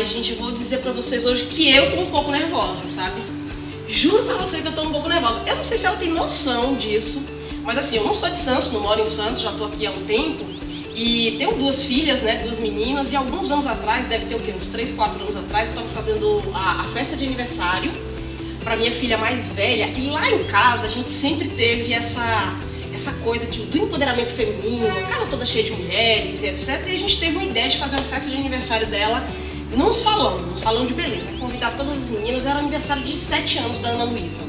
Gente, eu vou dizer pra vocês hoje que eu tô um pouco nervosa, sabe? Juro pra vocês que eu tô um pouco nervosa. Eu não sei se ela tem noção disso, mas assim, eu não sou de Santos, não moro em Santos, já tô aqui há um tempo. E tenho duas filhas, né, duas meninas, e alguns anos atrás, deve ter o quê? Uns 3, 4 anos atrás, eu tava fazendo a festa de aniversário pra minha filha mais velha. E lá em casa a gente sempre teve essa coisa do empoderamento feminino, a casa toda cheia de mulheres e etc. E a gente teve uma ideia de fazer uma festa de aniversário dela num salão de beleza, convidar todas as meninas. Era aniversário de 7 anos da Ana Luísa.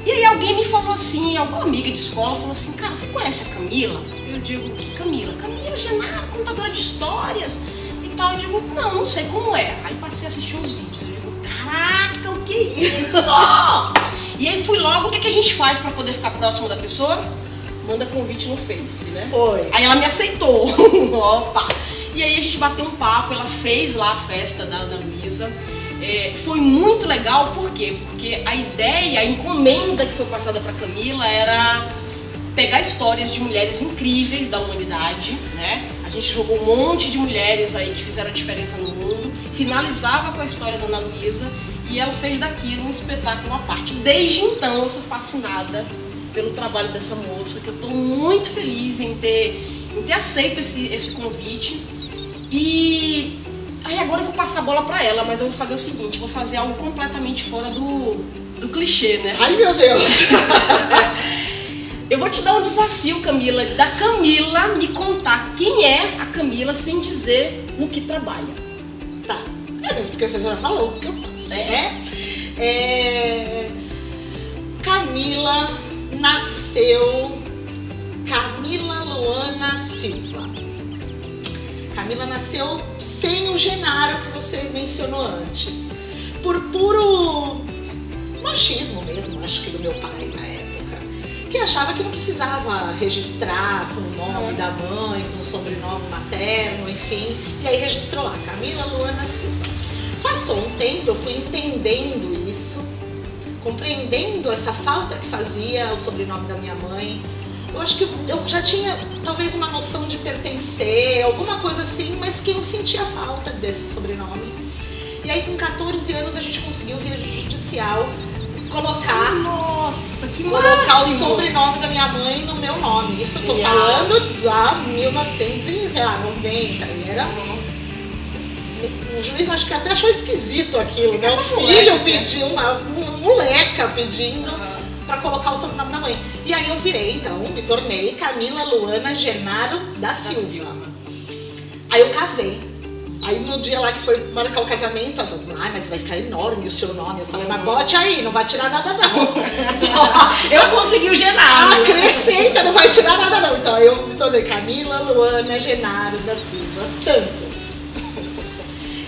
E aí alguém me falou assim, alguma amiga de escola falou assim, cara, você conhece a Camila? Eu digo, que Camila? Camila Genaro, contadora de histórias e tal. Eu digo, não sei como é. Aí passei a assistir uns vídeos, eu digo, caraca, o que é isso? E aí fui logo, o que a gente faz pra poder ficar próximo da pessoa? Manda convite no Face, né? Foi. Aí ela me aceitou, opa! E aí a gente bateu um papo, ela fez lá a festa da Ana Luísa. Foi muito legal, por quê? Porque a ideia, a encomenda que foi passada para Camila era pegar histórias de mulheres incríveis da humanidade, né? A gente jogou um monte de mulheres aí que fizeram a diferença no mundo, finalizava com a história da Ana Luísa e ela fez daquilo um espetáculo à parte. Desde então eu sou fascinada pelo trabalho dessa moça, que eu estou muito feliz em ter aceito esse convite. E aí agora eu vou passar a bola pra ela, mas eu vou fazer o seguinte, vou fazer algo completamente fora do clichê, né? Ai, meu Deus! Eu vou te dar um desafio, Camila, da Camila me contar quem é a Camila sem dizer no que trabalha. Tá, mesmo porque você já falou o que eu faço, né? Camila nasceu Camila Luana Silva. Camila nasceu sem o Genaro que você mencionou antes, por puro machismo mesmo, acho que do meu pai na época, que achava que não precisava registrar com o nome da mãe, com o sobrenome materno, enfim, e aí registrou lá, Camila Luana Silva. Passou um tempo, eu fui entendendo isso, compreendendo essa falta que fazia o sobrenome da minha mãe. Eu acho que eu já tinha talvez uma noção de pertencer, alguma coisa assim, mas que eu sentia falta desse sobrenome. E aí com 14 anos a gente conseguiu via judicial colocar, colocar o sobrenome da minha mãe no meu nome. Isso eu tô falando lá 1990, e era... O juiz acho que até achou esquisito aquilo, né? O filho pediu, uma moleca pedindo pra colocar o sobrenome da mãe. E aí eu virei, então, me tornei Camila Luana Genaro da Silva. Aí eu casei. Aí no dia lá que foi marcar o casamento, eu falei, mas vai ficar enorme o seu nome. Eu falei, mas bote aí, não vai tirar nada não. Eu consegui o Genaro. Acrescenta, não vai tirar nada não. Então eu me tornei Camila Luana Genaro da Silva Santos.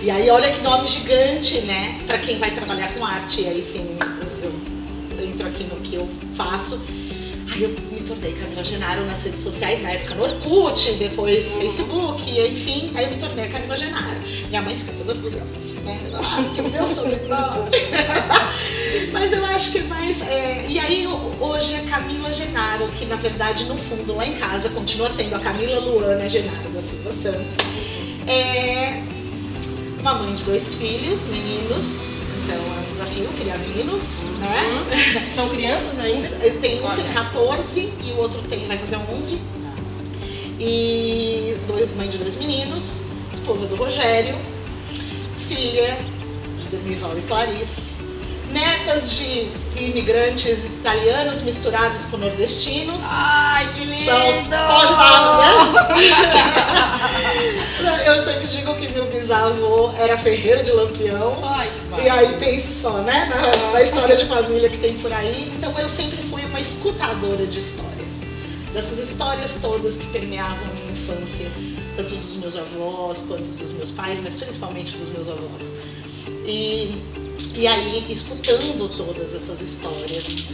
E aí olha que nome gigante, né? Pra quem vai trabalhar com arte. E aí sim, eu entro aqui no que eu faço. Aí eu me tornei Camila Genaro nas redes sociais, na época no Orkut, depois Facebook, enfim. Aí eu me tornei a Camila Genaro. Minha mãe fica toda orgulhosa, assim, né? Porque o meu sobrenome. Mas eu acho que é mais... E aí hoje é Camila Genaro, que na verdade no fundo lá em casa continua sendo a Camila Luana Genaro da Silva Santos. Uma mãe de 2 filhos, meninos. Então é um desafio criar meninos, né? São crianças ainda? Tem um tem 14 e o outro vai fazer 11. E mãe de 2 meninos, esposa do Rogério, filha de Demival e Clarice, netas de imigrantes italianos misturados com nordestinos. Ai, que lindo! Então, pode dar, né? Eu sempre digo que meu bisavô era ferreiro de Lampião. Ai, e aí pensou, né, na história de família que tem por aí. Então eu sempre fui uma escutadora de histórias. Dessas histórias todas que permeavam a minha infância, tanto dos meus avós quanto dos meus pais, mas principalmente dos meus avós. E aí, escutando todas essas histórias,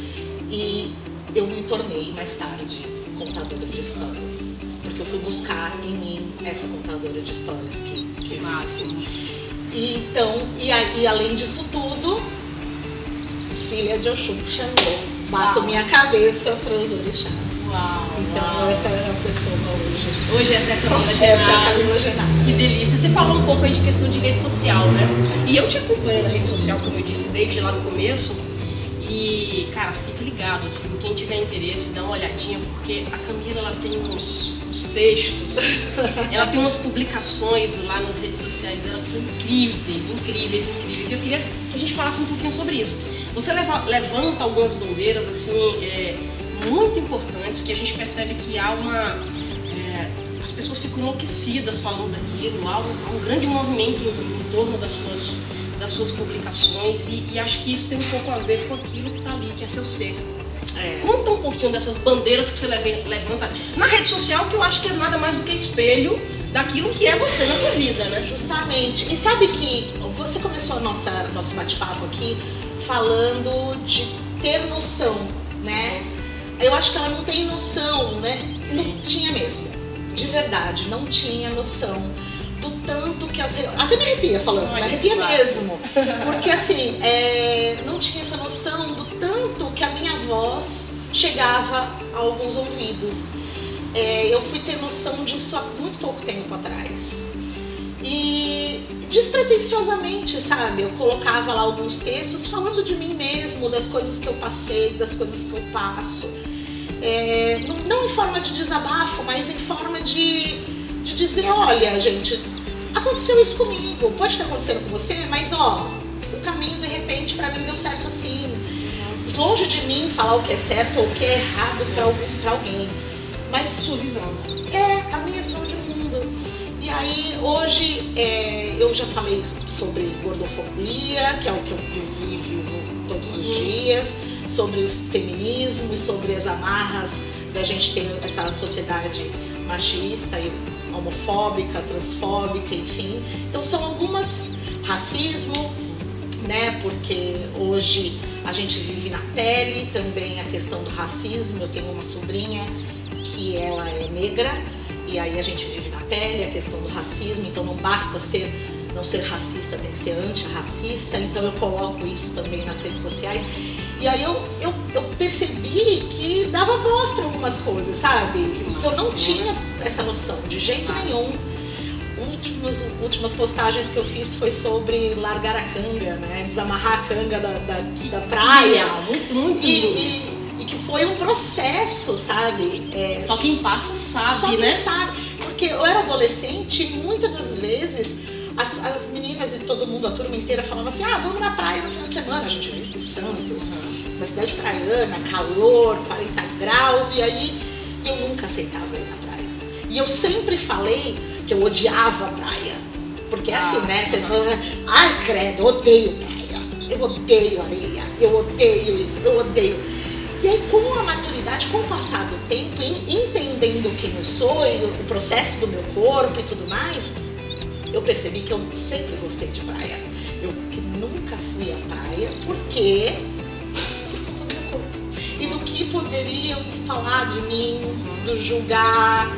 e eu me tornei mais tarde contadora de histórias. Porque eu fui buscar em mim essa contadora de histórias que máximo. E além disso tudo, filha de Oxum Xangô. Bato minha cabeça pros orixás. Então essa é a pessoa hoje. Hoje essa é a Camila Genaro. Essa é a Camila Genaro. Que delícia. Você falou um pouco aí de questão de rede social, né? E eu te acompanho na rede social, como eu disse, desde lá do começo. E, cara, fica ligado, assim, quem tiver interesse, dá uma olhadinha, porque a Camila, ela tem uns textos, ela tem umas publicações lá nas redes sociais dela que são incríveis, incríveis, incríveis. E eu queria que a gente falasse um pouquinho sobre isso. Você levanta algumas bandeiras, assim, muito importantes, que a gente percebe que há as pessoas ficam enlouquecidas falando daquilo, há um grande movimento em torno das suas publicações e acho que isso tem um pouco a ver com aquilo que está ali, que é seu ser. Conta um pouquinho dessas bandeiras que você levanta na rede social, que eu acho que é nada mais do que espelho daquilo que é você na tua vida, né? Justamente. E sabe que você começou nosso bate-papo aqui falando de ter noção, né? Eu acho que ela não tem noção, né? Não tinha mesmo. De verdade, não tinha noção do tanto que até me arrepia falando, me arrepia mesmo. Porque assim, não tinha essa noção do tanto que a minha voz chegava a alguns ouvidos. Eu fui ter noção disso há muito pouco tempo atrás. E despretensiosamente, sabe? Eu colocava lá alguns textos falando de mim mesmo, das coisas que eu passei, das coisas que eu passo. Não em forma de desabafo, mas em forma de dizer, olha, gente, aconteceu isso comigo, pode estar acontecendo com você, mas ó, o caminho de repente pra mim deu certo assim. Longe de mim falar o que é certo ou o que é errado pra alguém, mas sua visão. A minha visão de mundo. E aí hoje eu já falei sobre gordofobia, que é o que eu vivo todos os dias, sobre o feminismo e sobre as amarras da gente ter essa sociedade machista e homofóbica, transfóbica, enfim. Então são algumas, racismo, né? Porque hoje a gente vive na pele também a questão do racismo. Eu tenho uma sobrinha que ela é negra e aí a gente vive na pele a questão do racismo. Então não basta não ser racista, tem que ser antirracista. Então eu coloco isso também nas redes sociais. E aí eu percebi que dava voz para algumas coisas, sabe? Que eu não tinha essa noção de jeito nenhum. Últimas postagens que eu fiz foi sobre largar a canga, né? Desamarrar a canga da praia. Muito e que foi um processo, sabe? Só quem passa sabe, só né? Quem sabe. Porque eu era adolescente e muitas das vezes as meninas e todo mundo, a turma inteira, falava assim, vamos na praia no final de semana. A gente vive em Santos, uma cidade praiana, calor, 40 graus, e aí eu nunca aceitava ir na praia. E eu sempre falei que eu odiava a praia. Porque assim, né, você fala, ai credo, eu odeio praia, eu odeio areia, eu odeio isso, eu odeio. E aí com a maturidade, com o passar do tempo, entendendo quem eu sou e o processo do meu corpo e tudo mais, eu percebi que eu sempre gostei de praia. Eu que nunca fui à praia por conta do meu corpo. E do que poderiam falar de mim, do julgar,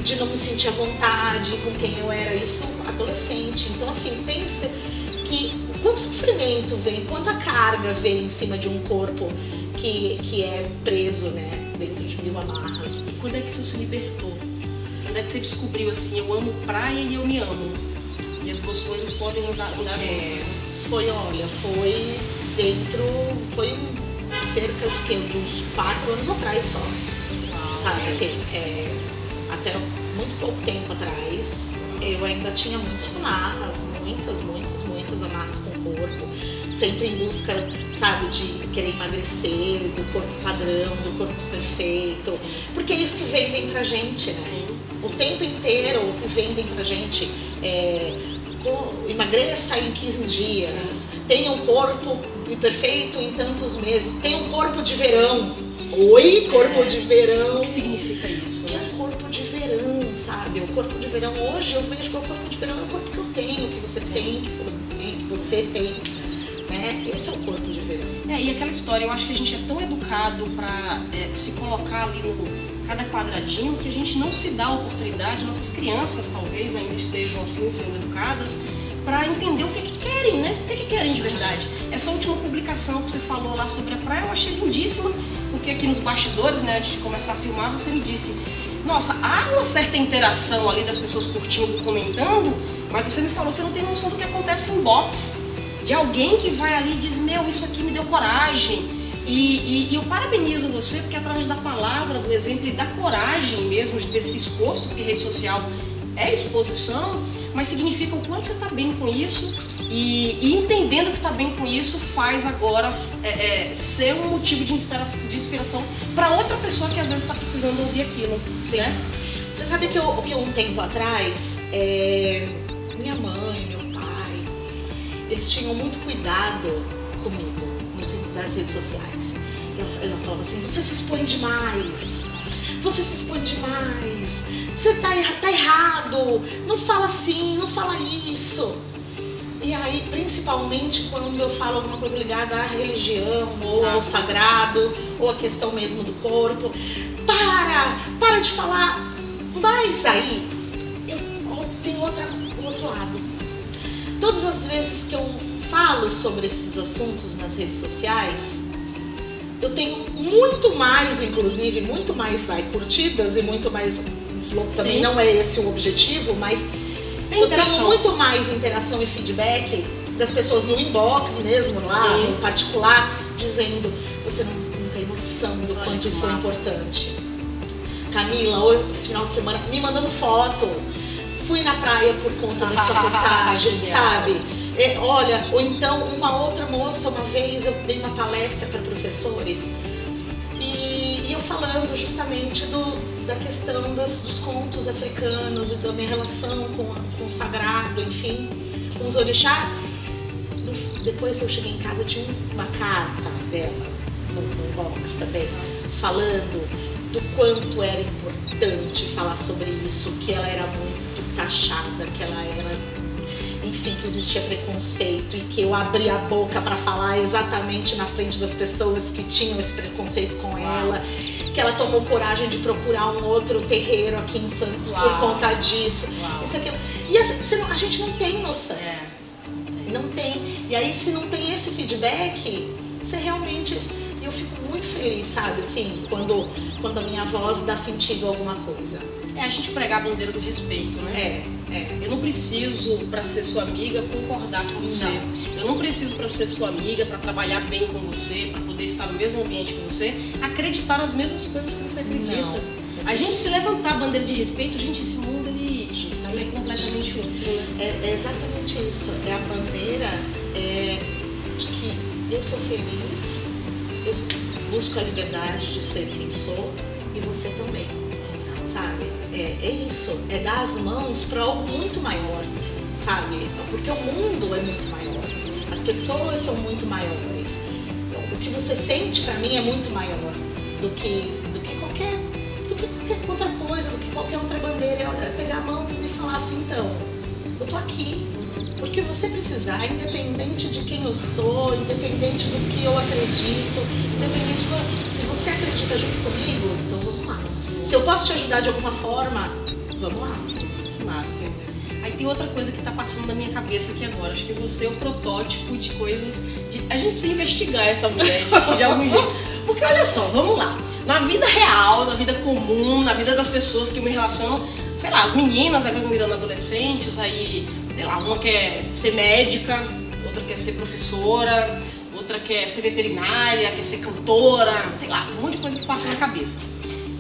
de não me sentir à vontade com quem eu era, isso adolescente. Então assim, pensa que quanto sofrimento vem, quanta carga vem em cima de um corpo que é preso, né, dentro de 1000 amarras. E quando é que isso se libertou? Quando é que você descobriu assim, eu amo praia e eu me amo? E as duas coisas podem andar juntas. Foi cerca de uns 4 anos atrás só. Sabe, assim, até muito pouco tempo atrás, eu ainda tinha muitas amarras, muitas amarras com o corpo, sempre em busca, sabe, de querer emagrecer, do corpo padrão, do corpo perfeito, porque é isso que vendem pra gente, né? O tempo inteiro o que vendem pra gente emagreça em 15 dias, tenha um corpo perfeito em tantos meses, tenha um corpo de verão. Oi, corpo de verão. O que significa isso? Que é um corpo de verão, sabe? O corpo de verão, hoje eu vejo que o corpo de verão é o corpo que eu tenho, que você tem, que fulano tem, que você tem, né? Esse é o corpo de verão. E aquela história, eu acho que a gente é tão educado pra se colocar ali no cada quadradinho que a gente não se dá a oportunidade, nossas crianças talvez ainda estejam assim sendo educadas, para entender o que querem, né? O que querem de verdade? Essa última publicação que você falou lá sobre a praia, eu achei lindíssima, porque aqui nos bastidores, né, antes de começar a filmar, você me disse, nossa, há uma certa interação ali das pessoas curtindo, comentando, mas você me falou, você não tem noção do que acontece em box, de alguém que vai ali e diz, meu, isso aqui me deu coragem. E eu parabenizo você, porque através da palavra, do exemplo e da coragem mesmo de ter se exposto, porque rede social é exposição, mas significa o quanto você está bem com isso e entendendo que está bem com isso faz agora ser um motivo de inspiração para outra pessoa que às vezes está precisando ouvir aquilo. Né? Você sabe que um tempo atrás, minha mãe, meu pai, eles tinham muito cuidado comigo das redes sociais. Ela falava assim, você se expõe demais, você se expõe demais, você tá errado, não fala assim, não fala isso. E aí, principalmente quando eu falo alguma coisa ligada à religião, ou ao sagrado, ou à questão mesmo do corpo, para de falar. Mas aí, tem outro lado. Todas as vezes que eu falo sobre esses assuntos nas redes sociais, eu tenho muito mais, inclusive, muito mais curtidas e muito mais, também não é esse o objetivo, mas eu tenho muito mais interação e feedback das pessoas no inbox mesmo, lá no particular, dizendo, você não tem noção do quanto isso foi importante. Camila, esse final de semana, me mandando foto, fui na praia por conta da sua postagem, sabe? Olha, ou então uma outra moça, uma vez eu dei uma palestra para professores e eu falando justamente da questão dos contos africanos e da minha relação com o sagrado, enfim, com os orixás. Depois eu cheguei em casa, tinha uma carta dela no inbox também, falando do quanto era importante falar sobre isso, que ela era muito taxada, que ela era, enfim, que existia preconceito e que eu abri a boca para falar exatamente na frente das pessoas que tinham esse preconceito com ela, que ela tomou coragem de procurar um outro terreiro aqui em Santos por conta disso, isso aqui. E a gente não tem noção, não tem. E aí, se não tem esse feedback, você realmente, eu fico muito feliz, sabe, assim, quando a minha voz dá sentido a alguma coisa. É a gente pregar a bandeira do respeito, né? Eu não preciso, para ser sua amiga, concordar com você. Não. Eu não preciso, para ser sua amiga, para trabalhar bem com você, para poder estar no mesmo ambiente que você, acreditar nas mesmas coisas que você acredita. Não. A gente se levantar a bandeira de respeito, gente, esse mundo ele está completamente outro. Né? É exatamente isso. É a bandeira de que eu sou feliz, eu busco a liberdade de ser quem sou e você também. Sabe? É isso, é dar as mãos para algo muito maior, sabe? Porque o mundo é muito maior, as pessoas são muito maiores, o que você sente para mim é muito maior do que qualquer outra coisa, do que qualquer outra bandeira. É pegar a mão e falar assim, então, eu tô aqui, porque você precisar, independente de quem eu sou, independente do que eu acredito, independente se você acredita junto comigo, então vamos lá. Se eu posso te ajudar de alguma forma, vamos lá. Massa. Aí tem outra coisa que tá passando na minha cabeça aqui agora. Acho que você é o protótipo de coisas... A gente precisa investigar essa mulher, gente, de algum jeito. Porque olha só, vamos lá. Na vida real, na vida comum, na vida das pessoas que eu me relaciono, sei lá, as meninas aí vão virando adolescentes, aí, sei lá, uma quer ser médica, outra quer ser professora, outra quer ser veterinária, quer ser cantora, sei lá, tem um monte de coisa que passa na cabeça.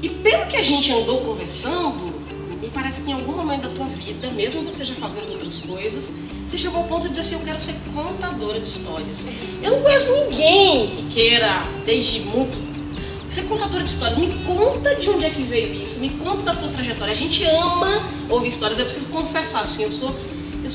E pelo que a gente andou conversando, me parece que em algum momento da tua vida, mesmo você já fazendo outras coisas, você chegou ao ponto de dizer assim, eu quero ser contadora de histórias. Eu não conheço ninguém que queira, desde muito, ser contadora de histórias. Me conta de onde é que veio isso, me conta da tua trajetória. A gente ama ouvir histórias, eu preciso confessar, assim, eu sou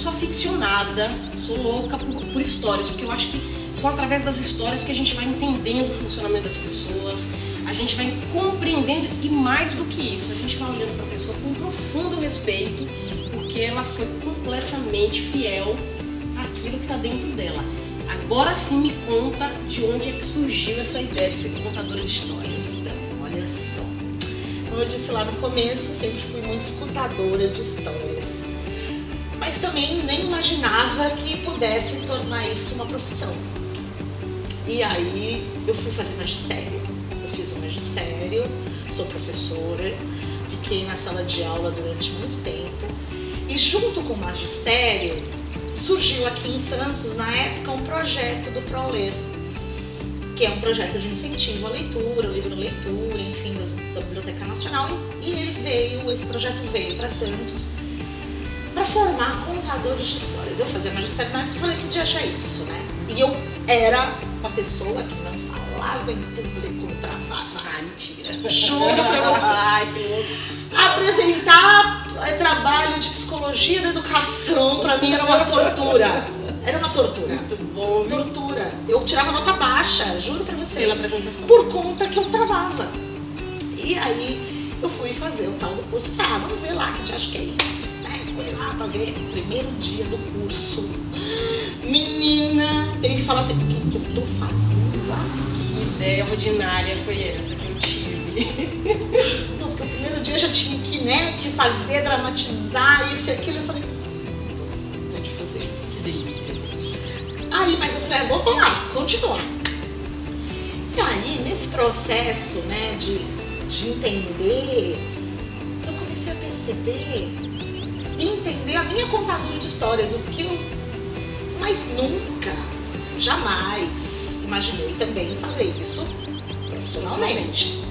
aficionada, sou louca por histórias, porque eu acho que são através das histórias que a gente vai entendendo o funcionamento das pessoas, a gente vai compreendendo e mais do que isso, a gente vai olhando para a pessoa com um profundo respeito, porque ela foi completamente fiel àquilo que está dentro dela. Agora sim me conta de onde é que surgiu essa ideia de ser contadora de histórias. Então, olha só. Como eu disse lá no começo, sempre fui muito escutadora de histórias. mas também nem imaginava que pudesse tornar isso uma profissão. E aí eu fui fazer magistério. Eu fiz o magistério, sou professora, fiquei na sala de aula durante muito tempo. E junto com o magistério, surgiu aqui em Santos, na época, um projeto do ProLer, que é um projeto de incentivo à leitura, o livro-leitura, enfim, da Biblioteca Nacional. E esse projeto veio para Santos para formar contadores de histórias. Eu fazia magistério na época e falei, que dia é isso, né? E eu era uma pessoa que não falava em público, travava. Ah, mentira. Juro pra você. Ai, que louco. Apresentar trabalho de psicologia da educação pra mim era uma tortura. Era uma tortura. Muito bom. Tortura. Eu tirava nota baixa, juro pra você. Pela apresentação. Por conta que eu travava. E aí eu fui fazer o tal do curso. Falei, vamos ver lá, que eu acho que é isso. Fui lá pra ver o primeiro dia do curso. Menina, tem que falar assim, o que eu tô fazendo aqui? Que ideia ordinária foi essa que eu tive? Não, porque o primeiro dia eu já tinha que, né, que fazer, dramatizar, isso e aquilo. Eu falei, não vontade de fazer isso. Sim. Aí, mas eu falei, vou falar, continuar. E aí, nesse processo, né, de entender, eu comecei a perceber e entender a minha contadora de histórias, o que eu mas nunca, jamais imaginei também fazer isso profissionalmente.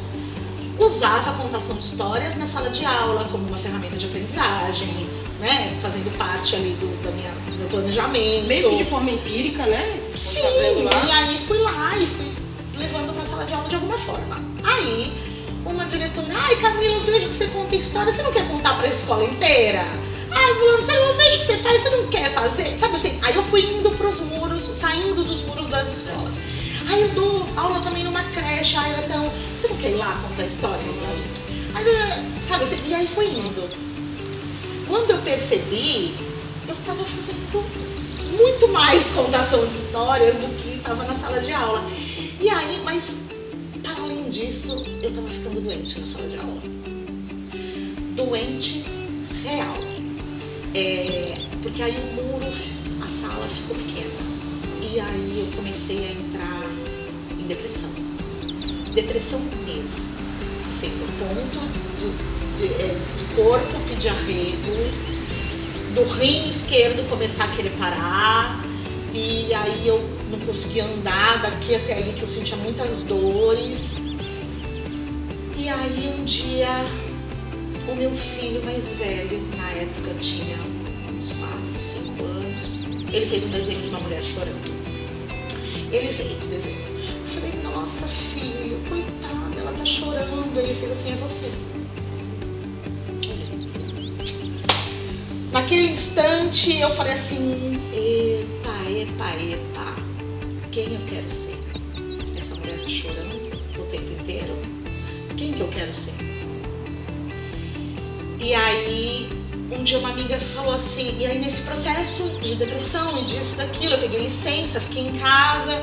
Usava a contação de histórias na sala de aula como uma ferramenta de aprendizagem, né? Fazendo parte ali do meu planejamento. Meio que de forma empírica, né? Sim, e aí fui lá e fui levando para a sala de aula de alguma forma. Aí uma diretora, Camila, eu vejo que você conta história, você não quer contar para a escola inteira? Eu vejo que você faz, você não quer fazer, sabe assim? Aí eu fui indo pros muros, saindo dos muros das escolas. Aí eu dou aula também numa creche, então, você não quer ir lá contar história? Aí, sabe assim? E aí fui indo. Quando eu percebi, eu tava fazendo muito mais contação de histórias do que tava na sala de aula. E aí, mas, para além disso, eu tava ficando doente na sala de aula. Doente real. Porque aí o muro, a sala ficou pequena. E aí eu comecei a entrar em depressão. Depressão mesmo. Assim, do ponto do corpo pedir arrego, do rim esquerdo começar a querer parar. E aí eu não conseguia andar daqui até ali, que eu sentia muitas dores. E aí um dia, o meu filho mais velho, na época tinha uns 4, 5 anos, ele fez um desenho de uma mulher chorando. Ele veio com o desenho. Eu falei, nossa, filho, coitada, ela tá chorando. Ele fez assim, é você. Naquele instante eu falei assim, epa, quem eu quero ser? Essa mulher chorando o tempo inteiro? Quem que eu quero ser? E aí, um dia uma amiga falou assim, e aí nesse processo de depressão e disso, daquilo, eu peguei licença, fiquei em casa,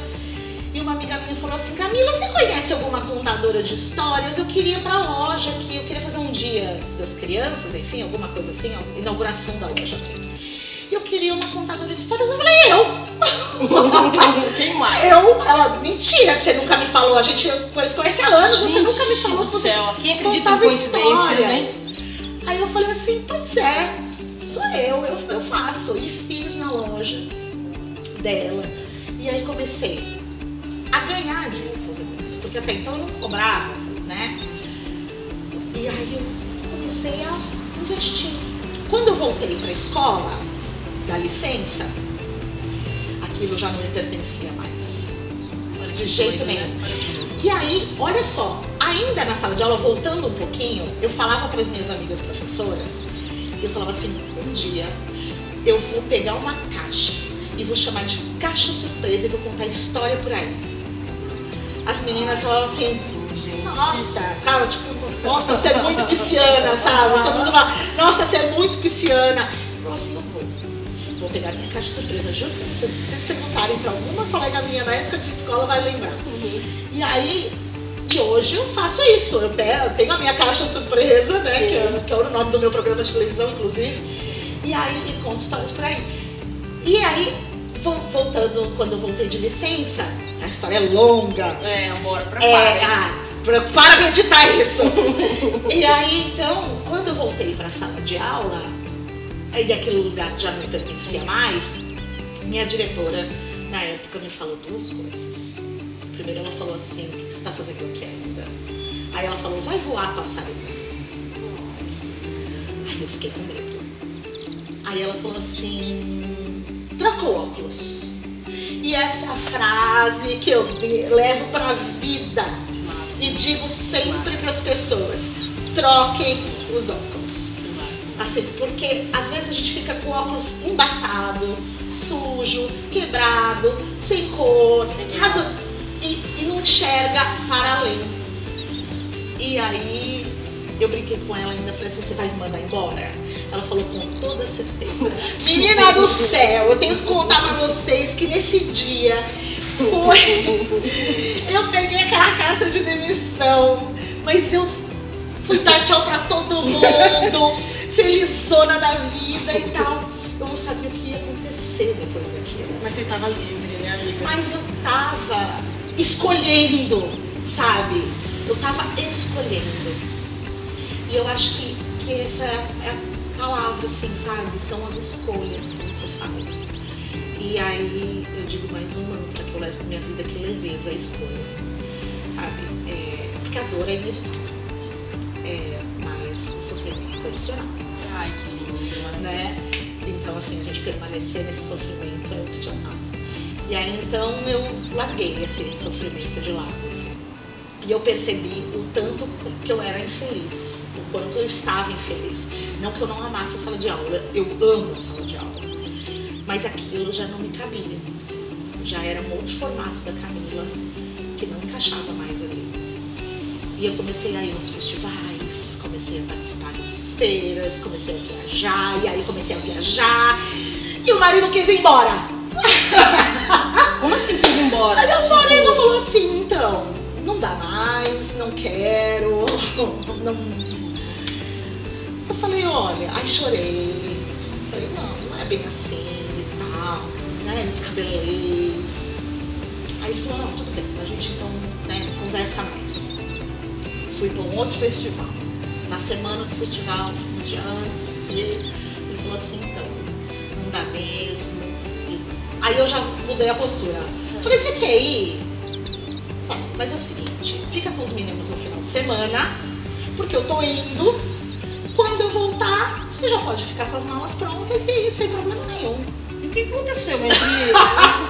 e uma amiga minha falou assim, Camila, você conhece alguma contadora de histórias? Eu queria ir pra loja aqui, eu queria fazer um dia das crianças, enfim, alguma coisa assim, a inauguração da loja mesmo. E eu queria uma contadora de histórias, eu falei, eu! Quem mais? Ela, mentira, que você nunca me falou, a gente conhece há anos, você nunca me falou. Do céu, quem acredita em em coincidências, né? Aí eu falei assim, pois é, sou eu faço. E fiz na loja dela. E aí comecei a ganhar dinheiro fazendo isso, porque até então eu não cobrava, né? E aí eu comecei a investir. Quando eu voltei para a escola, da licença, aquilo já não me pertencia mais. De jeito nenhum. E aí, olha só, ainda na sala de aula, voltando um pouquinho, eu falava para as minhas amigas professoras, eu falava assim, um dia eu vou pegar uma caixa e vou chamar de caixa surpresa e vou contar história por aí. As meninas falavam assim, nossa, cara, tipo, nossa, você é muito pisciana, sabe? Todo mundo fala, nossa, você é muito pisciana. Eu falava assim, eu vou pegar minha caixa surpresa, juro pra vocês, se vocês perguntarem pra alguma colega minha na época de escola, vai lembrar. E aí, e hoje eu faço isso, eu tenho a minha caixa surpresa, né, que é o nome do meu programa de televisão, inclusive, E aí, conto histórias por aí. E aí, voltando, quando eu voltei de licença, a história é longa. Bora, para acreditar isso. E aí, então, quando eu voltei para a sala de aula, e aquele lugar já não me pertencia mais, minha diretora, na época, me falou duas coisas. Primeiro, ela falou assim: o que você está fazendo aqui ainda? Aí ela falou: vai voar, passarinho. Aí eu fiquei com medo. Aí ela falou assim: troca o óculos. E essa é a frase que eu levo pra vida e digo sempre pras pessoas: troquem os óculos. Assim, porque às vezes a gente fica com o óculos embaçado, sujo, quebrado, sem cor, e não enxerga para além. E aí eu brinquei com ela ainda, falei assim: você vai me mandar embora? Ela falou com toda certeza. Menina do céu, eu tenho que contar pra vocês que nesse dia eu peguei aquela carta de demissão, mas eu fui dar tchau pra todo mundo, felizona da vida e tal. Eu não sabia o que ia acontecer depois daquilo. Mas você tava livre, né, amiga? Mas eu tava escolhendo, sabe? Eu tava escolhendo. E eu acho que essa é a palavra, assim, sabe? São as escolhas que você faz. E aí eu digo mais um mantra que eu levo pra minha vida, que é leveza, a escolha. Sabe? Porque a dor é inevitável. Mas o sofrimento é opcional. Ai, que lindo, né? Então, assim, a gente permanecer nesse sofrimento é opcional. E aí, então, eu larguei esse sofrimento de lado, assim. E eu percebi o tanto que eu era infeliz, o quanto eu estava infeliz. Não que eu não amasse a sala de aula, eu amo a sala de aula. Mas aquilo já não me cabia. Já era um outro formato da Camila que não encaixava mais ali. E eu comecei a ir nos festivais, comecei a participar das feiras, comecei a viajar, e aí comecei a viajar. E o marido quis ir embora. Como assim quis ir embora? Aí o marido falou assim: então, não dá mais, não quero, não. Eu falei: olha, aí chorei. Falei: não é bem assim e tal, né? Descabelei. Aí ele falou: não, tudo bem, a gente então, né, conversa mais. Fui para um outro festival. Na semana do festival, um dia antes, ele falou assim: então, não dá mesmo. Aí eu já mudei a postura. Falei: você quer ir? Falei: mas é o seguinte, fica com os meninos no final de semana, porque eu tô indo. Quando eu voltar, você já pode ficar com as malas prontas e ir sem problema nenhum. E o que aconteceu entre eles?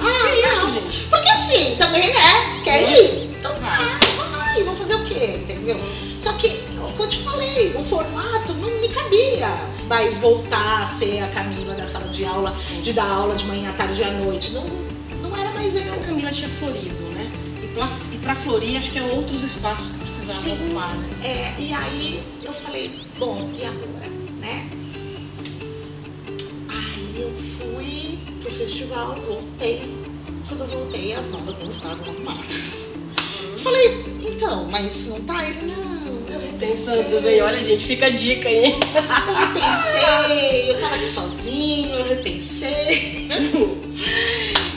Que é isso, gente? Porque assim, também, né? Quer ir? Então tá, vai, vou fazer o quê? Entendeu? Só que, o que eu te falei, o formato não me cabia mais voltar a ser a Camila da sala de aula, de dar aula de manhã, à tarde e à noite. Não era mais eu. A Camila tinha florido, né? E pra florir, acho que é outros espaços que precisavam ocupar, né? E aí eu falei: bom, e agora, né? Aí eu fui pro festival, voltei. Quando eu voltei, as malas não estavam arrumadas. Eu falei: então, mas não tá? Ele: não, eu repensei. Pensando bem, olha, gente, fica a dica aí. Eu repensei, eu tava aqui sozinho, eu repensei.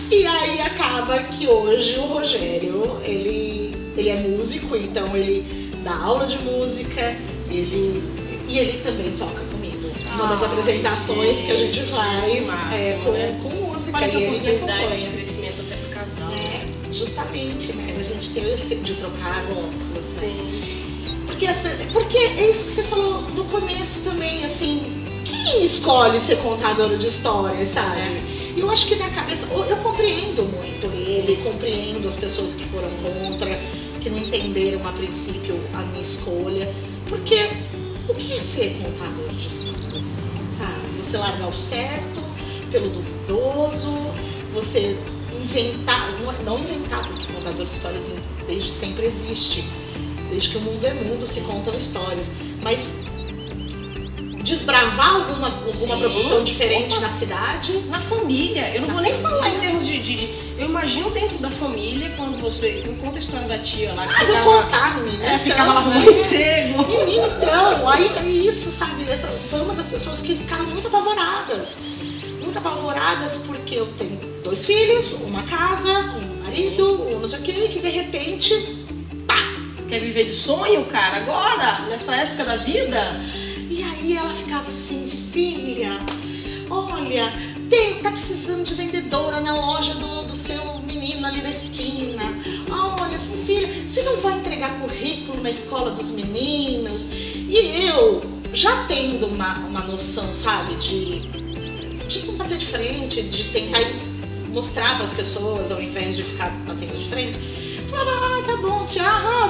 E aí acaba que hoje o Rogério, ele é músico, então ele dá aula de música, e ele também toca comigo. Uma das apresentações que a gente faz com música. Olha que e ele oportunidade de crescimento até pro casal. Justamente, né? Da gente ter esse de trocar óculos. Sim. Porque é isso que você falou no começo também, assim, quem escolhe ser contadora de histórias, sabe? E eu acho que na cabeça, eu compreendo muito ele, compreendo as pessoas que foram contra, que não entenderam a princípio a minha escolha, porque o que é ser contador de histórias, sabe? Você largar o certo pelo duvidoso, você inventar, não inventar, porque contador de histórias desde sempre existe. Desde que o mundo é mundo se contam histórias. Mas desbravar alguma profissão diferente na cidade? Na família, eu não vou nem falar em termos eu imagino dentro da família, quando você me conta a história da tia lá. Eu vou contar, menina. Ficava lá arrumando emprego. Menina, então, aí isso, sabe, essa foi uma das pessoas que ficaram muito apavoradas. Muito apavoradas porque eu tenho 2 filhos, uma casa, um marido, não sei o que de repente, pá! Quer viver de sonho, cara, agora, nessa época da vida? E aí ela ficava assim, filha, olha, tá precisando de vendedora na loja do seu menino ali da esquina. Olha, filha, você não vai entregar currículo na escola dos meninos? E eu, já tendo uma noção, sabe, de bater de frente, de tentar mostrar para as pessoas ao invés de ficar batendo de frente, falava, tá bom, tia,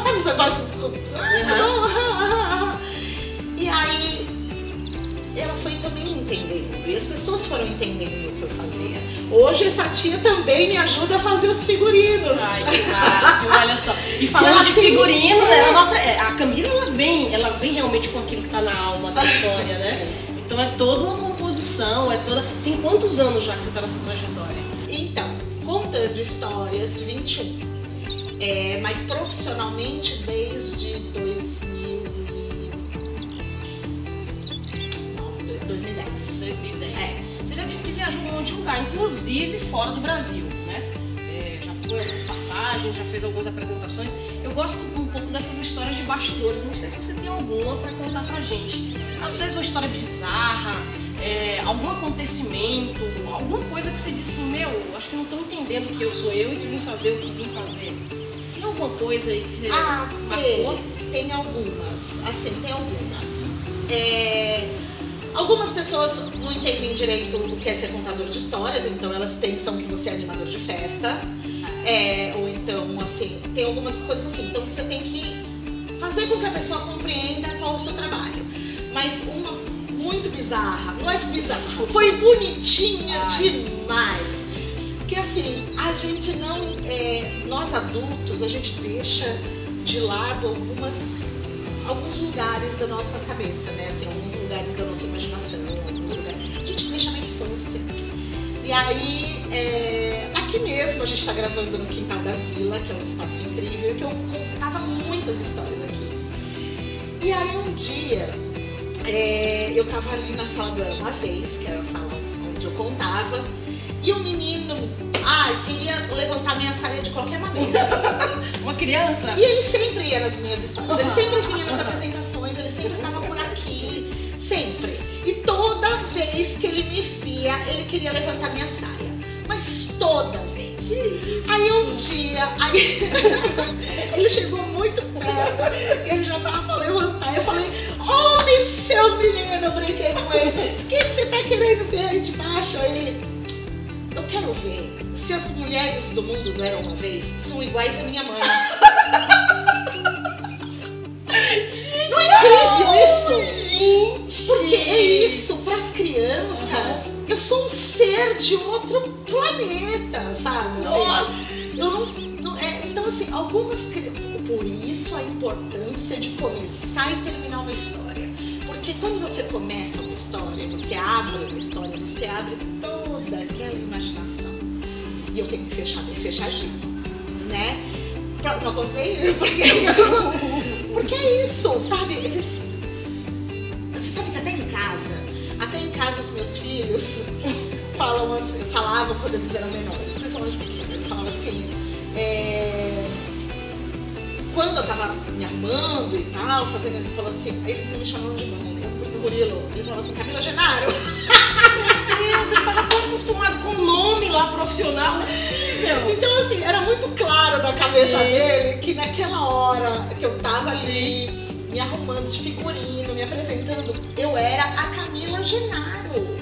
sabe essa voz? Tá bom, E aí ela foi também entendendo, e as pessoas foram entendendo o que eu fazia. Hoje essa tia também me ajuda a fazer os figurinos. Ai, que máximo, olha só. E falando de figurino, a Camila, ela vem realmente com aquilo que está na alma da história, né? Então é toda uma composição, Tem quantos anos já que você está nessa trajetória? Então, contando histórias, 21. Mas profissionalmente desde 2010. Você já disse que viajou um monte de lugar, inclusive fora do Brasil, né? Já foi algumas passagens, já fez algumas apresentações. Eu gosto um pouco dessas histórias de bastidores. Não sei se você tem alguma para contar pra gente. Às vezes uma história bizarra, algum acontecimento, alguma coisa que você disse, acho que não estão entendendo que eu sou eu e que vim fazer o que vim fazer. Tem alguma coisa aí que você marcou? Tem algumas. Assim, tem algumas. Algumas pessoas não entendem direito o que é ser contador de histórias, então elas pensam que você é animador de festa. Ou então, assim, tem algumas coisas assim. Então você tem que fazer com que a pessoa compreenda qual é o seu trabalho. Mas uma muito bizarra, não é que bizarra, foi bonitinha demais. Porque assim, a gente não, nós adultos, a gente deixa de lado alguns lugares da nossa cabeça, né? Assim, alguns lugares da nossa imaginação, a gente deixa na infância. E aí, aqui mesmo, a gente está gravando no Quintal da Vila, que é um espaço incrível, que eu contava muitas histórias aqui. E aí um dia, eu tava ali na sala do Era Uma Vez, que era a sala onde eu contava, e o menino, queria levantar minha saia de qualquer maneira. Uma criança? E ele sempre ia nas minhas histórias, ele sempre vinha nas apresentações, ele sempre estava por aqui, sempre. E toda vez que ele me via, ele queria levantar minha saia. Mas toda vez. Aí um dia, ele chegou muito perto, e ele já tava pra levantar. Eu falei, seu menino, eu brinquei com ele. O que você tá querendo ver aí de baixo? Aí ele, eu quero ver se as mulheres do mundo do Era Uma Vez são iguais à minha mãe. Não é incrível isso? Gente! Porque é isso, pras crianças, eu sou um ser de outro planeta, sabe? Nossa! Então assim, algumas crianças, por isso a importância de começar e terminar uma história. Porque quando você começa uma história, você abre uma história, você abre toda aquela imaginação. E eu tenho que fechar bem fechadinho, né? Não aconteceu porque é isso, sabe? Você sabe que até em casa os meus filhos falavam quando eles eram menores, principalmente pequenos, eles falavam assim, quando eu tava me arrumando e tal, fazendo, ele falou assim, eles me chamavam de mãe, o Murilo, ele falava assim, Camila Genaro. Meu Deus, ele tava tão acostumado com o nome lá profissional, não é possível. Então assim, era muito claro na cabeça dele que naquela hora que eu tava ali, me arrumando de figurino, me apresentando, eu era a Camila Genaro.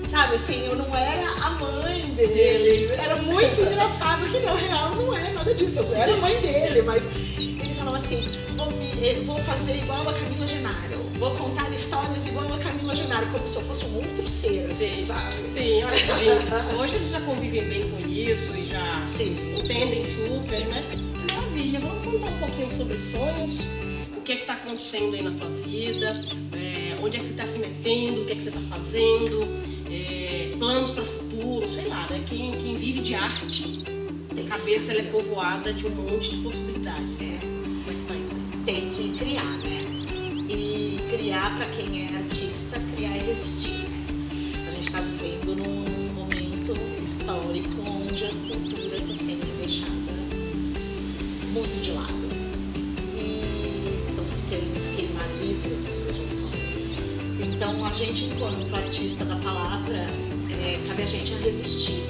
Sabe assim, eu não era a mãe dele. Era muito engraçado que na real não é nada disso. Eu era a mãe dele, mas ele falava assim, vou fazer igual a Camila Genaro. Vou contar histórias igual a Camila Genaro, como se eu fosse um outro ser, assim, sabe? Sim, olha que lindo. Hoje eles já convivem bem com isso e já entendem super, né? Maravilha, vamos contar um pouquinho sobre sonhos. O que está acontecendo aí na tua vida, onde é que você está se metendo, o que é que você está fazendo, planos para o futuro, sei lá, né? Quem vive de arte, a cabeça ela é povoada de um monte de possibilidades. Como é que tá isso? Tem que criar, né? E criar, para quem é artista, criar e resistir, né? A gente está vivendo num momento histórico onde a cultura está sendo deixada muito de lado. E estão se querendo queimar livros, veja só. Então, a gente, enquanto artista da palavra, cabe a gente a resistir.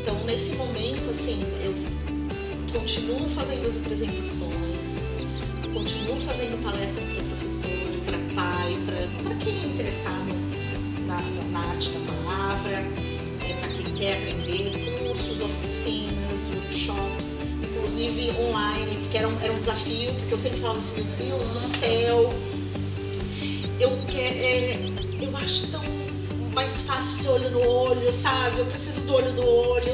Então, nesse momento, assim, eu continuo fazendo as apresentações, continuo fazendo palestra para professor, para pai, para quem é interessado na arte da palavra, para quem quer aprender, cursos, oficinas, workshops, inclusive online, porque era um desafio, porque eu sempre falava assim, meu Deus do céu, eu acho tão mais fácil ser olho no olho, sabe? Eu preciso do olho do olho.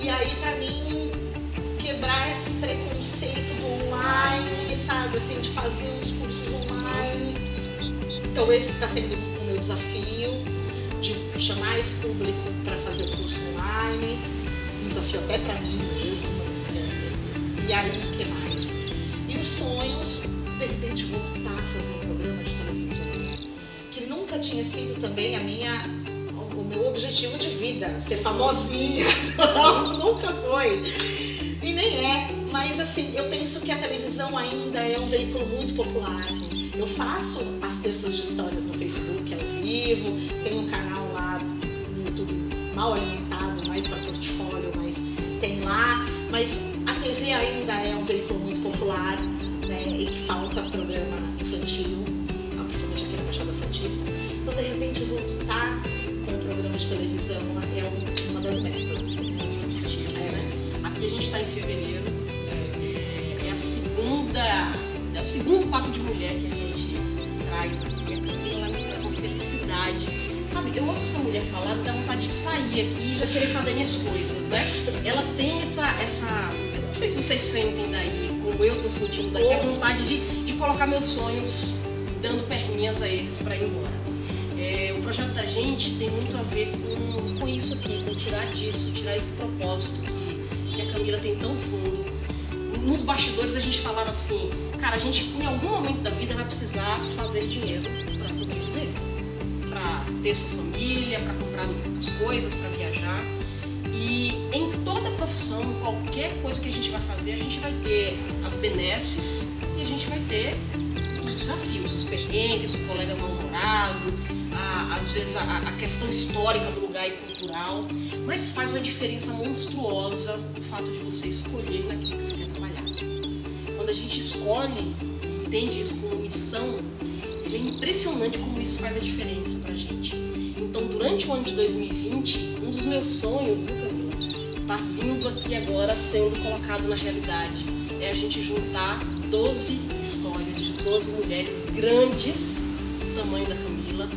E aí, pra mim, quebrar esse preconceito do online, sabe? Assim, de fazer uns cursos online. Então, esse está sendo o meu desafio, de chamar esse público para fazer o curso online. Um desafio até pra mim mesmo. E aí, o que mais? E os sonhos, de repente, voltar a fazer um programa de televisão, que nunca tinha sido também o meu objetivo de vida, ser famosinha. Não, nunca foi. E nem é. Mas assim, eu penso que a televisão ainda é um veículo muito popular. Eu faço as terças de histórias no Facebook ao vivo, tenho um canal lá no YouTube mal alimentado, mais para portfólio, mas tem lá. Mas a TV ainda é um veículo muito popular, né? E que falta programa infantil, principalmente aqui na Baixada Santista. Então, de repente, voltar com o programa de televisão é uma das metas, assim, um dos objetivos, né? Aqui a gente está em fevereiro, é o segundo papo de mulher que a gente traz aqui. A Camila me traz uma felicidade. Sabe, eu ouço essa mulher falar, me dá vontade de sair aqui e já querer fazer minhas coisas, né? Ela tem essa... Eu não sei se vocês sentem daí, como eu tô sentindo daqui, a vontade de colocar meus sonhos, dando perninhas a eles para ir embora. O projeto da gente tem muito a ver com isso aqui, com tirar esse propósito que a Camila tem tão fundo. Nos bastidores a gente falava assim, cara, a gente em algum momento da vida vai precisar fazer dinheiro para sobreviver, para ter sua família, para comprar as coisas, para viajar. E em toda profissão, qualquer coisa que a gente vai fazer, a gente vai ter as benesses e a gente vai ter os desafios, os perrengues, o colega mal-humorado, às vezes a questão histórica do lugar e cultural, mas faz uma diferença monstruosa o fato de você escolher naquilo que você quer trabalhar. Quando a gente escolhe e entende isso como missão, é impressionante como isso faz a diferença pra gente. Então, durante o ano de 2020, um dos meus sonhos, viu, Camila, tá vindo aqui agora sendo colocado na realidade. É a gente juntar 12 histórias de 12 mulheres grandes do tamanho da Camila,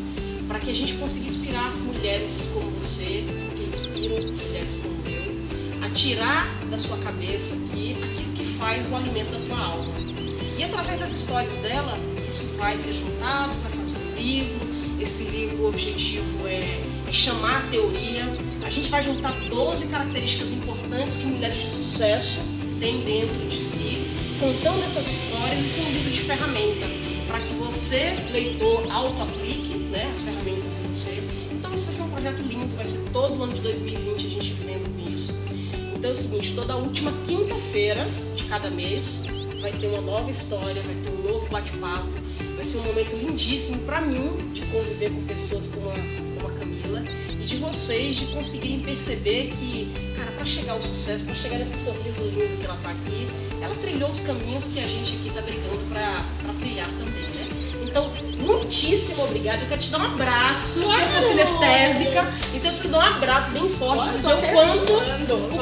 para que a gente consiga inspirar mulheres como você, que inspiram mulheres como eu, a tirar da sua cabeça aquilo que faz o alimento da tua alma. E através das histórias dela, isso vai ser juntado, vai fazer um livro. Esse livro, o objetivo é chamar a teoria. A gente vai juntar 12 características importantes que mulheres de sucesso têm dentro de si, contando essas histórias. Isso é um livro de ferramenta, para que você, leitor, auto-aplique, né, as ferramentas em você. Então isso vai ser um projeto lindo, vai ser todo o ano de 2020 a gente vivendo com isso. Então é o seguinte, toda última quinta-feira de cada mês vai ter uma nova história, vai ter um novo bate-papo, vai ser um momento lindíssimo para mim de conviver com pessoas como a Camila e de vocês de conseguirem perceber que, cara, para chegar ao sucesso, para chegar nesse sorriso lindo que ela tá aqui, ela trilhou os caminhos que a gente aqui tá brigando para trilhar também, né? Então, muitíssimo obrigada. Eu quero te dar um abraço. Eu sou sinestésica, então eu preciso dar um abraço bem forte, dizer o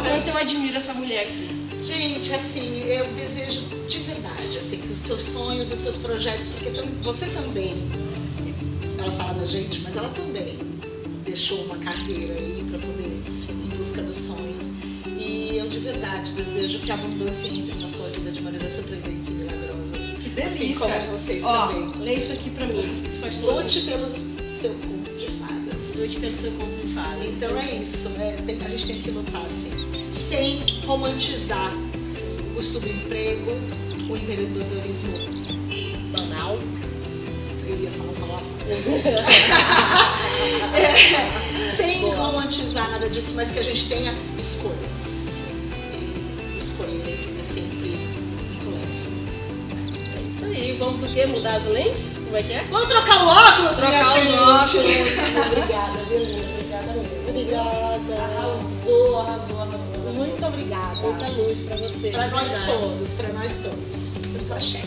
quanto eu admiro essa mulher aqui. Gente, assim, eu desejo de verdade, assim, que os seus sonhos, os seus projetos, porque você também, ela fala da gente, mas ela também deixou uma carreira aí para poder ir em busca dos sonhos. E eu de verdade desejo que a abundância entre na sua vida de maneiras surpreendentes e milagrosas. Que delícia! Assim como vocês Ó, também. lê isso aqui pra mim. Isso faz todo Lute sentido. pelo seu conto de fadas. Lute pelo seu conto de fadas. Então é isso, a gente tem que lutar assim, sem romantizar o subemprego, o empreendedorismo banal. Eu ia falar uma palavra. Sem romantizar nada disso, mas que a gente tenha escolhas. E escolher é sempre muito leve. É isso aí. Vamos o quê? Mudar as lentes? Como é que é? Vamos trocar o óculos, minha Trocar gente? o óculos. Obrigada, viu, Lina? Obrigada mesmo. Obrigada. Arrasou, arrasou, arrasou. Muito obrigada. Muita luz pra você. Para nós Obrigada. todos, para nós todos. Muito axé.